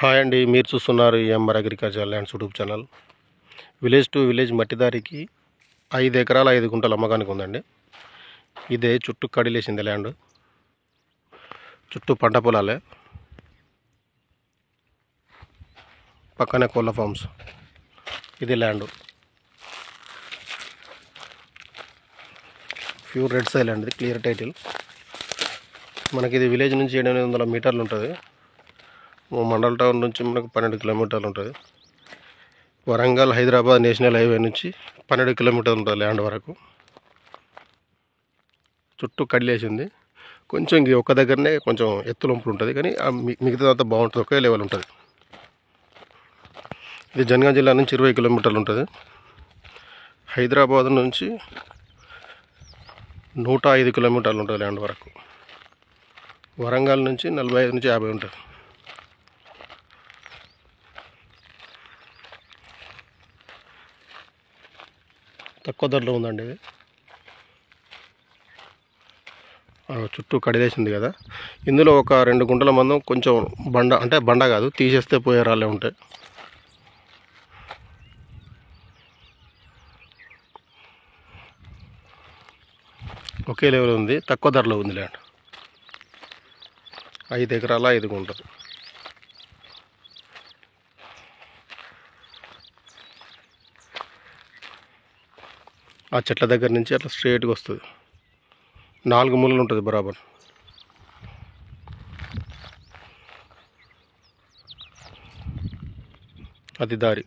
Hi అండి, మీరు చూస్తున్నారు MR agriculture lands YouTube channel. Village to village మట్టిదారికి 5 ఎకరాల 5 గుంటల అమ్మకానికి ఉందండి. ఇదే చుట్టూ కడిలేసింది ల్యాండ్, చుట్టూ పంట పొలాలే, పక్కనే కోళ్ళ ఫార్మ్స్. ఇది ల్యాండ్ ప్యూర్ రెడ్ సైల్ అండి, క్లియర్ టైటిల్. మనకి ఇది విలేజ్ నుంచి 800 మీటర్లు ఉంటుంది. మండల్ టౌన్ నుంచి మనకు 12 కిలోమీటర్లు ఉంటుంది. వరంగల్ హైదరాబాద్ నేషనల్ హైవే నుంచి 12 కిలోమీటర్లు ఉంటుంది ల్యాండ్ వరకు. చుట్టూ కడిలేసింది. కొంచెం ఒక్క దగ్గరనే కొంచెం ఎత్తులొంపులు ఉంటుంది, కానీ మిగతాదంతా బాగుంటుంది, ఒకే లెవెల్ ఉంటుంది. ఇది జనగాం జిల్లా నుంచి 20 కిలోమీటర్లు ఉంటుంది. హైదరాబాద్ నుంచి 105 కిలోమీటర్లు ఉంటుంది ల్యాండ్ వరకు. వరంగల్ నుంచి 45 నుంచి 50 ఉంటుంది. తక్కువ ధరలో ఉందండి ఇది. చుట్టూ కడిలేసింది కదా. ఇందులో ఒక 2 గుంటల మందం కొంచెం బండ కాదు, తీసేస్తే పోయే రాళ్ళే ఉంటాయి. ఒకే లెవెల్ ఉంది, తక్కువ ధరలో ఉంది ల్యాండ్. 5 ఎకరాల 5 గుంటలు. ఆ చెట్ల దగ్గర నుంచి అట్లా స్ట్రైట్గా వస్తుంది. 4 మూలలు ఉంటుంది బరాబర్. అది దారి.